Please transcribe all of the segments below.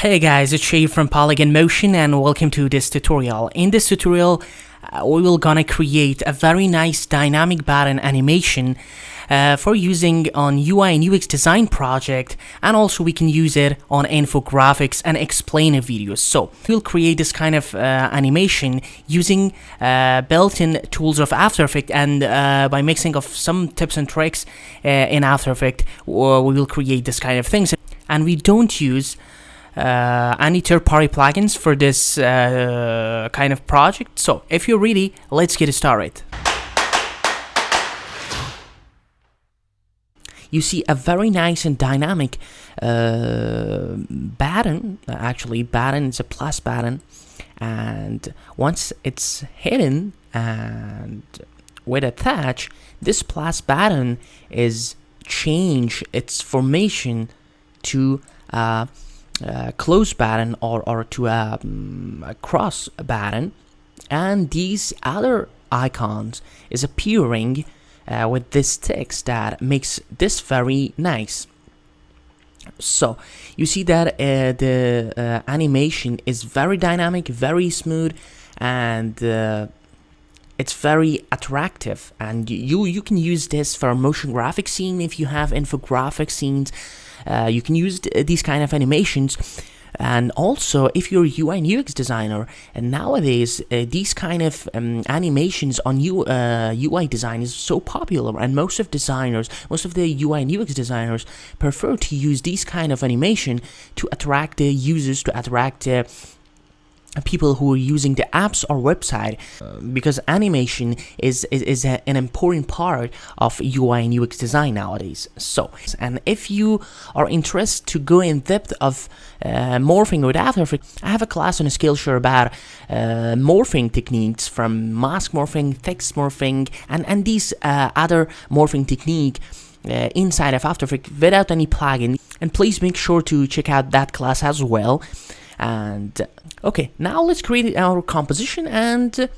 Hey guys, it's Shay from Polygon Motion and welcome to this tutorial. In this tutorial, we will gonna create a very nice dynamic button animation for using on UI and UX design project, and also we can use it on infographics and explainer videos. So we'll create this kind of animation using built-in tools of After Effects, and by mixing of some tips and tricks in After Effects, we will create this kind of things. And we don't use any third-party plugins for this kind of project. So if you're ready, let's get started. You see a very nice and dynamic button. Actually, button is a plus button, and once it's hidden and with attach, this plus button is change its formation to close button or to a cross button, and these other icons is appearing with this text that makes this very nice. So you see that the animation is very dynamic, very smooth, and it's very attractive, and you can use this for motion graphic scene. If you have infographic scenes, you can use these kind of animations. And also, if you're a UI and UX designer, and nowadays these kind of animations on UI design is so popular, and most of the UI and UX designers prefer to use these kind of animation to attract the users, to attract people who are using the apps or website, because animation is an important part of UI and UX design nowadays. So, and if you are interested to go in depth of morphing with After Effects, I have a class on a Skillshare about morphing techniques, from mask morphing, text morphing, and these other morphing technique inside of After Effects without any plugin. And please make sure to check out that class as well. And okay, now let's create our composition and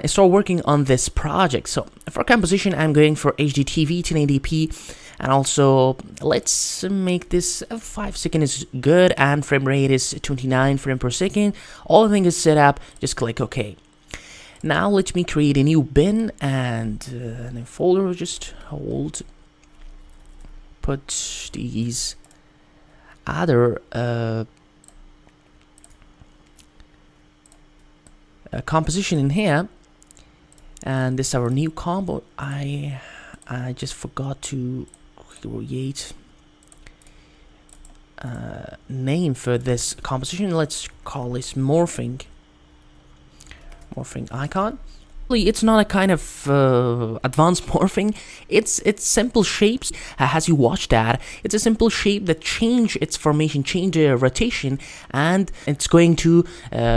start working on this project. So for composition, I'm going for HDTV 1080p, and also let's make this 5 seconds is good, and frame rate is 29 frames per second. All the things is set up. Just click OK. Now let me create a new bin and a folder. Just hold. Put these other composition in here, and this is our new combo. I just forgot to create a name for this composition. Let's call this morphing icon. It's not a kind of advanced morphing. It's simple shapes. As you watch that, it's a simple shape that change its formation, change the rotation, and it's going to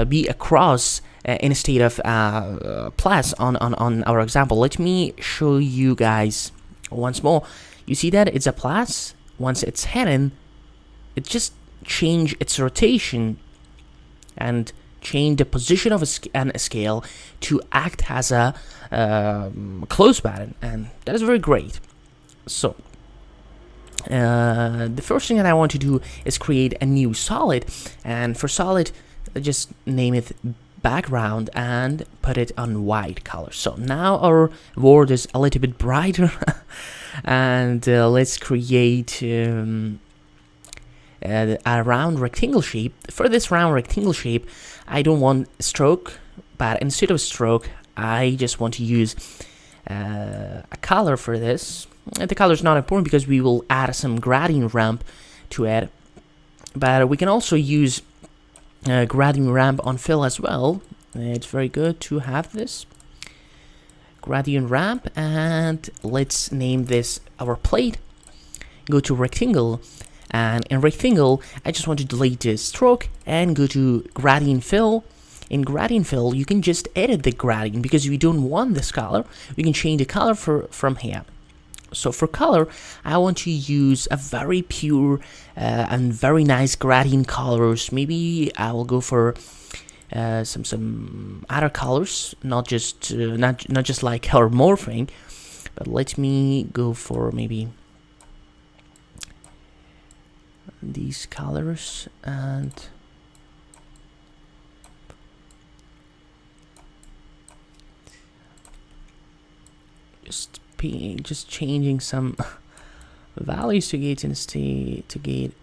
be across in a state of plus on our example. Let me show you guys once more. You see that it's a plus. Once it's hidden, it just change its rotation and change the position of a scale to act as a close button, and that is very great. So the first thing that I want to do is create a new solid, and for solid, just name it background and put it on white color. So now our world is a little bit brighter and let's create a round rectangle shape. For this round rectangle shape, I don't want stroke, but instead of stroke, I just want to use a color for this. And the color is not important because we will add some gradient ramp to it, but we can also use gradient ramp on fill as well. It's very good to have this gradient ramp, and let's name this our plate. Go to rectangle, and in rectangle I just want to delete the stroke and go to gradient fill. In gradient fill, you can just edit the gradient because we don't want this color. We can change the color from here. So for color, I want to use a very pure and very nice gradient colors. Maybe I will go for some other colors, not just like our morphing, but let me go for maybe these colors and just changing some values to get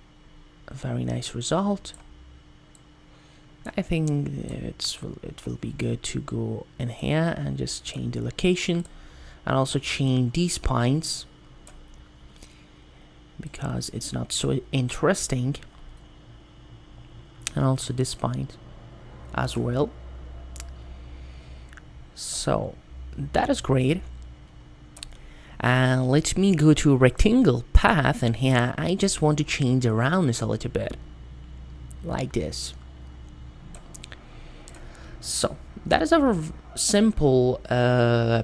a very nice result. I think it will be good to go in here and just change the location and also change these points because it's not so interesting, and also this point as well. So that is great. And let me go to rectangle path, and here I just want to change the roundness a little bit like this. So that is our simple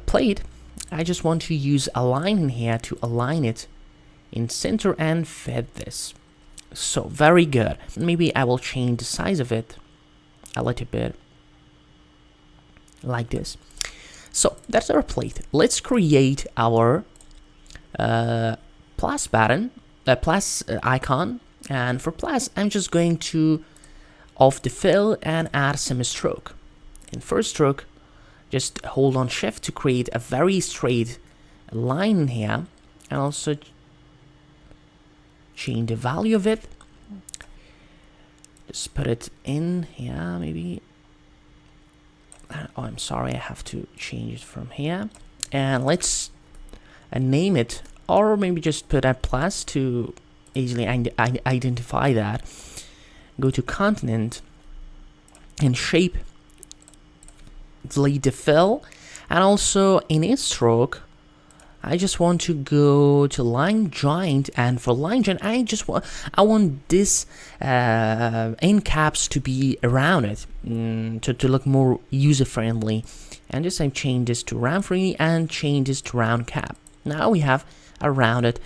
plate. I just want to use a line in here to align it in center and fit this. So very good. Maybe I will change the size of it a little bit like this. So that's our plate. Let's create our plus button, plus icon. And for plus, I'm just going to off the fill and add some stroke. In first stroke, just hold on shift to create a very straight line in here, and also change the value of it. Just put it in here, maybe. Oh, I'm sorry, I have to change it from here. And let's name it, or maybe just put a plus to easily identify that. Go to continent and shape, delete the fill, and also in its stroke I just want to go to line joint, and for line joint I want this end caps to be around it to look more user friendly, and just I change this to round free and change this to round cap. Now we have a rounded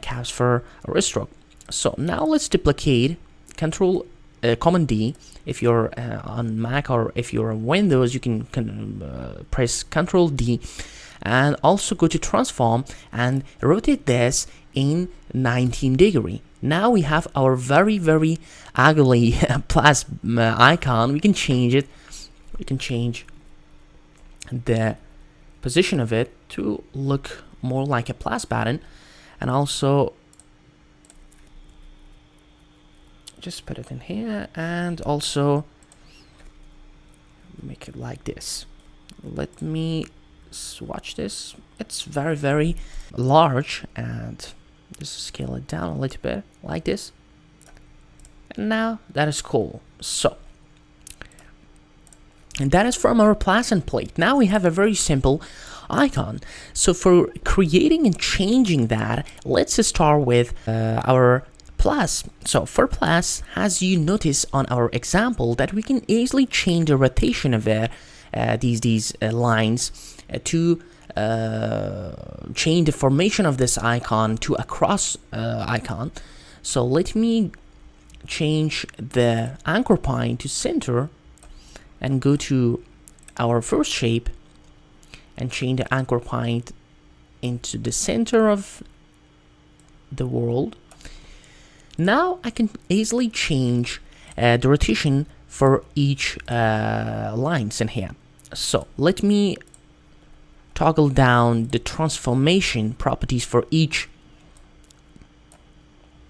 caps for our stroke. So now let's duplicate. Control Command D. If you're on Mac, or if you're on Windows, you can press Control D, and also go to transform and rotate this in 19°. Now we have our very ugly plus icon. We can change it. We can change the position of it to look more like a plus button, and also just put it in here, and also make it like this. Let me swatch this. It's very large, and just scale it down a little bit like this. And now that is cool. So, and that is from our plus and plate. Now we have a very simple icon. So for creating and changing that, let's start with our plus. So for plus, as you notice on our example, that we can easily change the rotation of it, these lines, to change the formation of this icon to a cross icon. So let me change the anchor point to center and go to our first shape and change the anchor point into the center of the world. Now I can easily change the rotation for each lines in here. So let me toggle down the transformation properties for each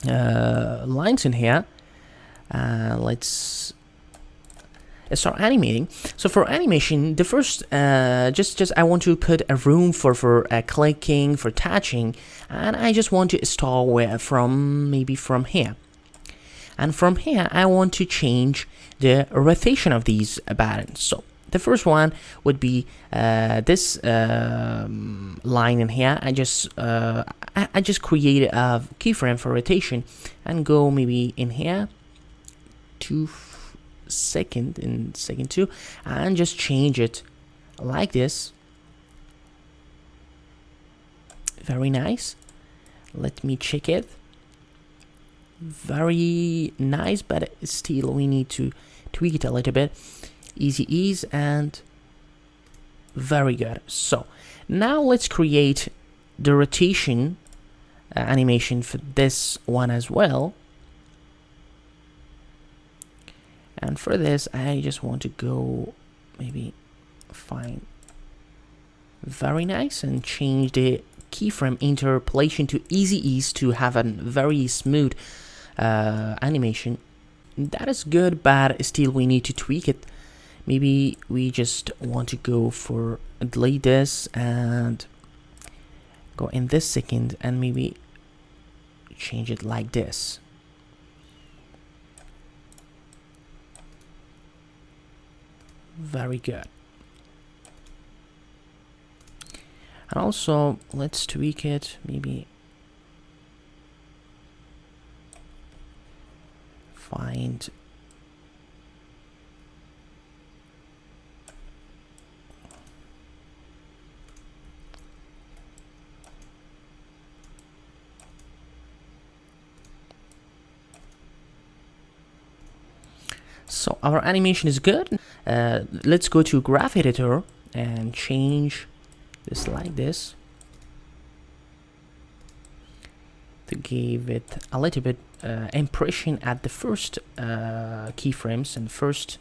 lines in here. Let's start animating. So for animation, the first just I want to put a room for clicking, for touching, and I just want to start maybe from here. And from here I want to change the rotation of these buttons. So the first one would be this line in here. I just create a keyframe for rotation and go maybe in here to second 2, and just change it like this. Very nice. Let me check it. Very nice, but still we need to tweak it a little bit. Easy ease, and very good. So now let's create the rotation animation for this one as well. And for this, I just want to go maybe find very nice and change the keyframe interpolation to easy ease to have a very smooth animation. That is good, but still we need to tweak it. Maybe we just want to go for delete this and go in this second and maybe change it like this. Very good. And also let's tweak it, maybe find so our animation is good. Let's go to graph editor and change this like this to give it a little bit impression at the first keyframes and first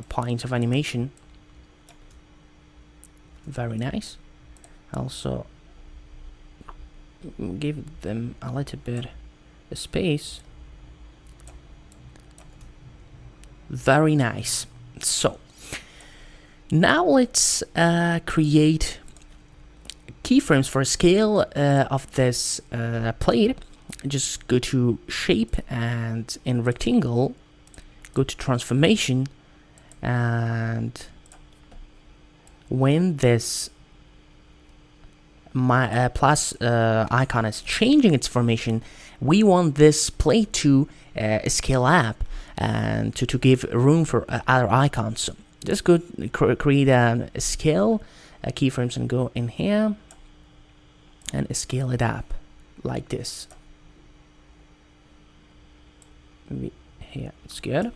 points of animation. Very nice. Also give them a little bit of space. Very nice. So now let's create keyframes for scale of this plate. Just go to shape and in rectangle, go to transformation, and when this plus icon is changing its formation, we want this plate to scale up and to give room for other icons. So just go create a scale keyframes and go in here and scale it up like this. Maybe here it's good.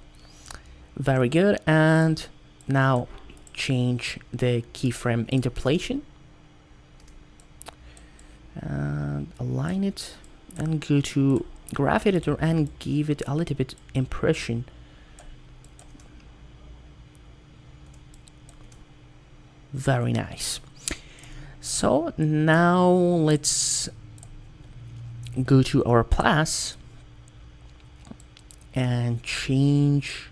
Very good. And now change the keyframe interpolation and align it and go to graph editor and give it a little bit impression. Very nice. So now let's go to our plus and change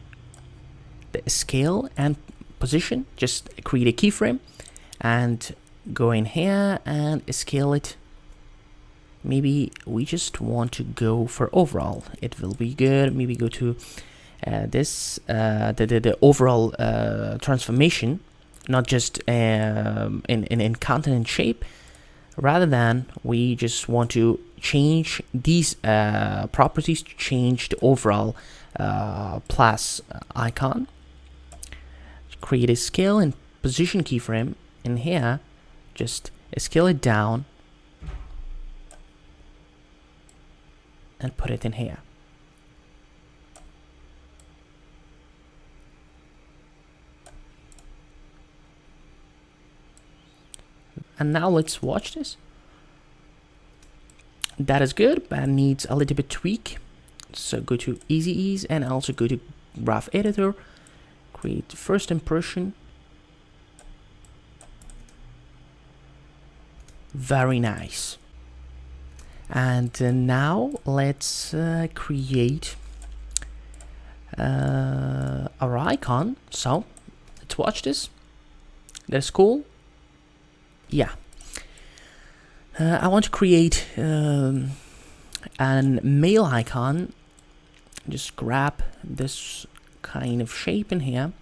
the scale and position. Just create a keyframe and go in here and scale it. Maybe we just want to go for overall. It will be good. Maybe go to this the overall transformation, not just in content and shape. Rather than we just want to change these properties to change the overall plus icon. Create a scale and position keyframe in here. Just scale it down and put it in here. And now let's watch this. That is good, but needs a little bit tweak. So go to easy ease and also go to graph editor, create first impression. Very nice. And now let's create our icon. So let's watch this. That's cool. Yeah. I want to create an mail icon. Just grab this kind of shape in here.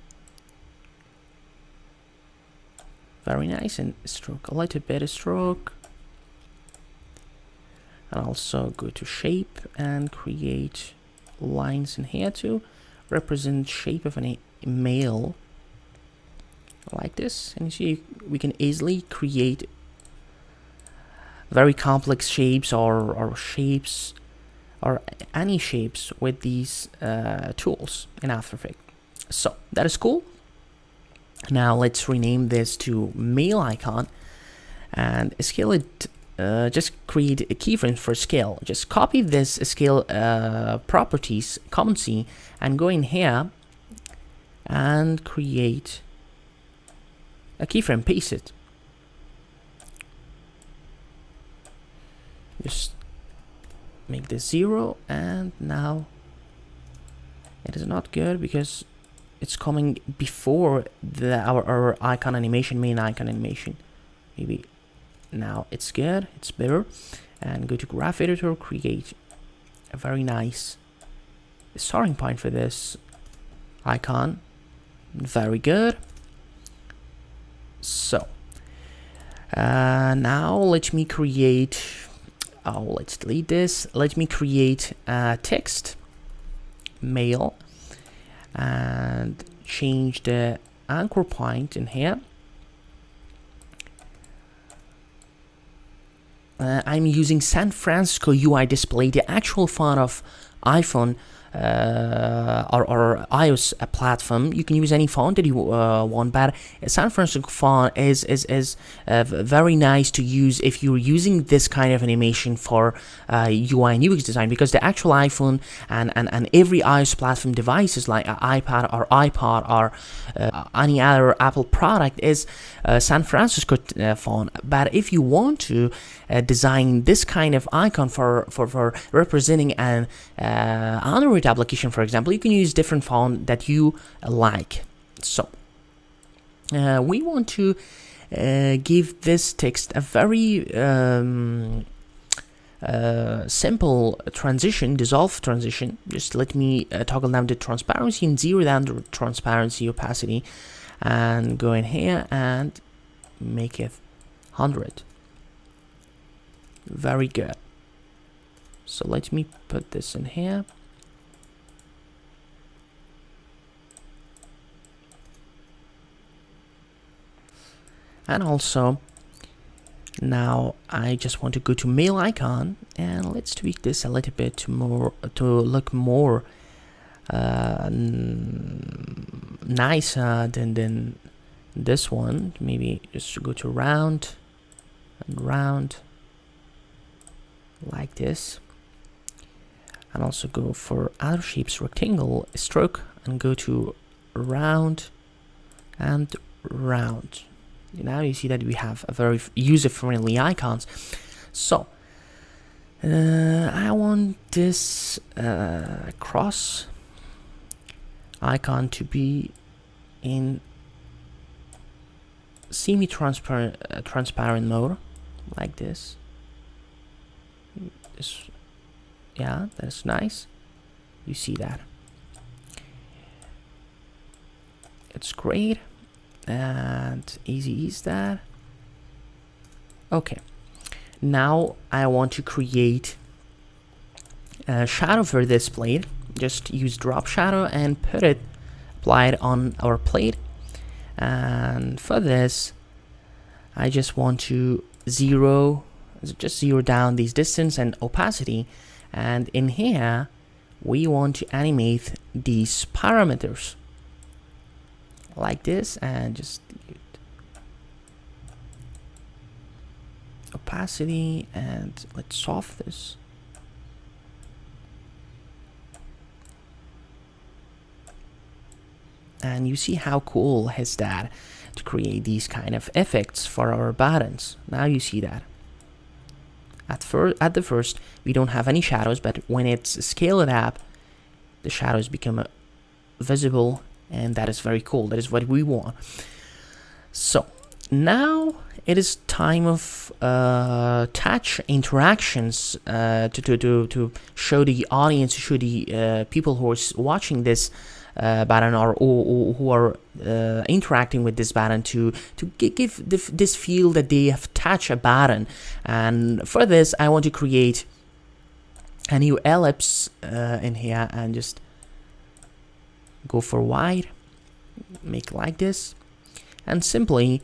Very nice, and stroke a little bit of stroke. And also go to shape and create lines in here to represent shape of an email like this. And you see we can easily create very complex shapes or shapes or any shapes with these tools in After Effects. So that is cool. Now let's rename this to mail icon and scale it just create a keyframe for scale. Just copy this scale properties, Command C, and go in here and create a keyframe, paste it. Just make this 0, and now it is not good because it's coming before our icon animation, main icon animation. Maybe now it's good, it's better. And go to graph editor, create a very nice starting point for this icon. Very good. So now let me create, let's delete this. Let me create text mail and change the anchor point in here. I'm using San Francisco UI display, the actual font of iPhone or iOS platform. You can use any font that you want, but San Francisco font is very nice to use if you're using this kind of animation for UI and UX design, because the actual iPhone and every iOS platform devices like iPad or iPod or any other Apple product is San Francisco font. But if you want to design this kind of icon for representing an Android application, for example, you can use different font that you like. So we want to give this text a very simple transition, dissolve transition. Just let me toggle down the transparency and zero down the transparency opacity, and go in here and make it 100. Very good. So let me put this in here. And also, now I just want to go to mail icon, and let's tweak this a little bit to look more nicer than this one. Maybe just go to round and round like this, and also go for other shapes, rectangle, stroke, and go to round and round. Now you see that we have a very user-friendly icons. So I want this cross icon to be in semi-transparent mode, like this. Yeah, that's nice. You see that. It's great. And easy is that. Okay, now I want to create a shadow for this plate. Just use drop shadow and apply it on our plate. And for this, I just want to zero down these distance and opacity, and in here we want to animate these parameters like this, and just opacity, and let's soften this. And you see how cool is that to create these kind of effects for our buttons. Now you see that at the first we don't have any shadows, but when it's scaled up, the shadows become visible, and that is very cool. That is what we want. So now it is time of touch interactions to show the audience, to show the people who are watching this button, or who are interacting with this button, to give this feel that they have touched a button. And for this, I want to create a new ellipse in here, and just go for wide, make like this, and simply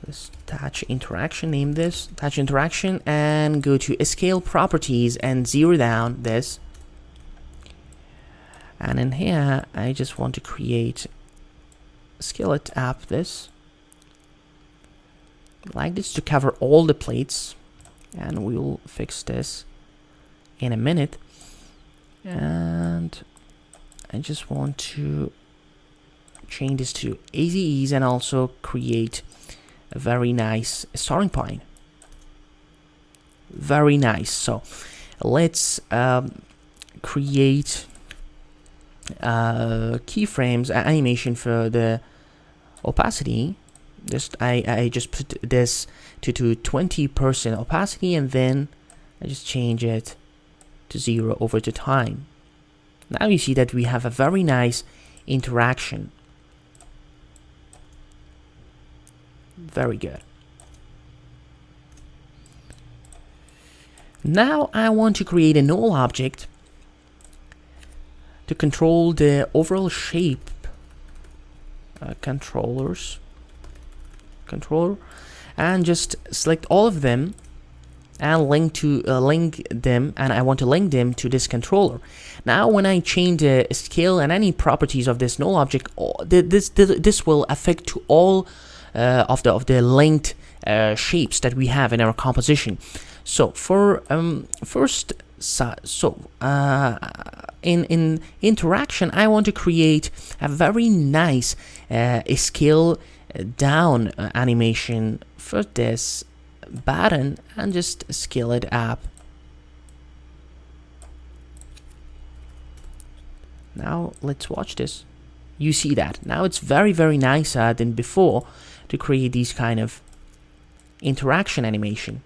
this touch interaction, name this touch interaction, and go to scale properties and zero down this. And in here I just want to create, scale it up this like this to cover all the plates, and we'll fix this in a minute. And I just want to change this to easy ease and also create a very nice starting point. Very nice. So let's create keyframes animation for the opacity. I just put this to 20% opacity, and then I just change it to 0 over the time. Now you see that we have a very nice interaction. Very good. Now I want to create a null object to control the overall shape. Controller, and just select all of them and link them, and I want to link them to this controller. Now when I change the scale and any properties of this null object, this will affect to all of the linked shapes that we have in our composition. So for in interaction, I want to create a very nice scale down animation for this button and just scale it up. Now let's watch this. You see that now it's very nicer than before to create these kind of interaction animation.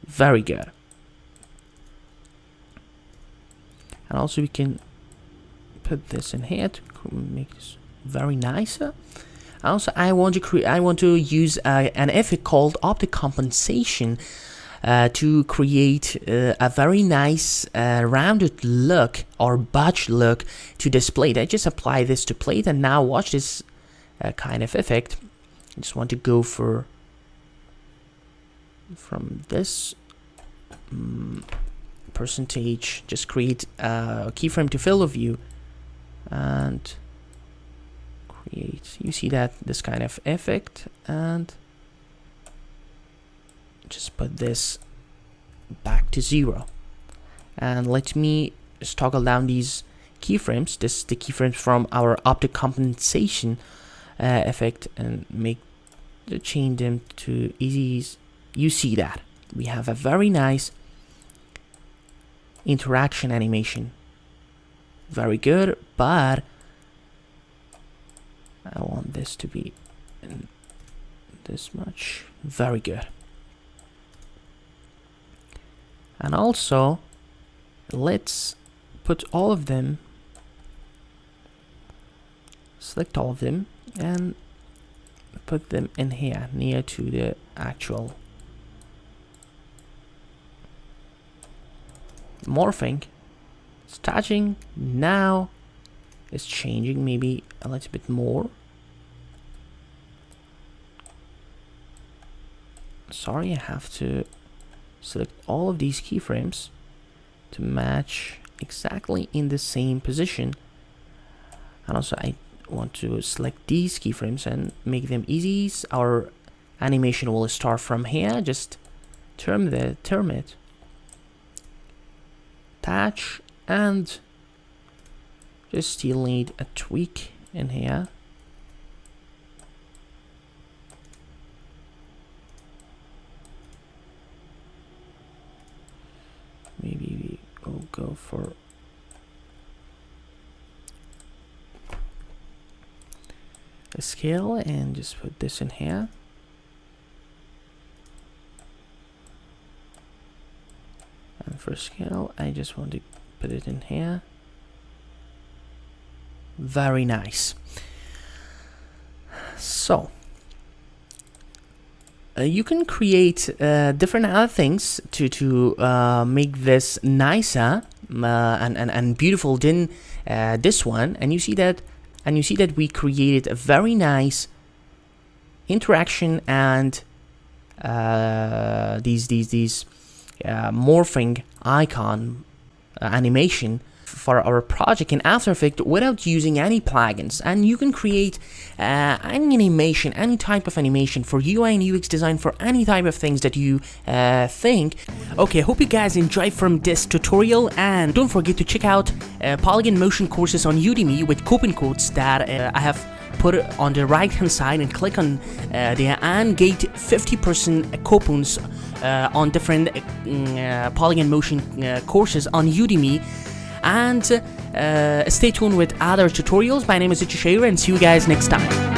Very good. And also we can put this in here to make this very nicer. Also, I want to use an effect called optic compensation to create a very nice rounded look or budge look to this plate. I just apply this to plate, and now watch this kind of effect. I just want to go from this percentage, just create a keyframe to fill of view and create, you see that, this kind of effect, and just put this back to 0. And let me just toggle down these keyframes, the keyframes from our optic compensation effect, and change them to easy ease. You see that we have a very nice interaction animation. Very good, but I want this to be this much. Very good. And also let's put all of them, select all of them and put them in here near to the actual morphing. Staging now is changing maybe a little bit more. Sorry, I have to select all of these keyframes to match exactly in the same position. And also I want to select these keyframes and make them easy. Our animation will start from here. Just term it, attach, and just still need a tweak in here. Maybe we will go for a scale and just put this in here. And for scale, I just want to put it in here. Very nice. So you can create different other things to make this nicer and beautiful than this one. And you see that we created a very nice interaction and these morphing icon animation for our project in After Effects without using any plugins, and you can create any animation, any type of animation for UI and UX design for any type of things that you think. Okay, hope you guys enjoyed from this tutorial, and don't forget to check out Polygon motion courses on Udemy with coupon codes that I have put it on the right hand side, and click on there and get 50% coupons on different Polygon motion courses on Udemy. And stay tuned with other tutorials. My name is Ichishira, and see you guys next time.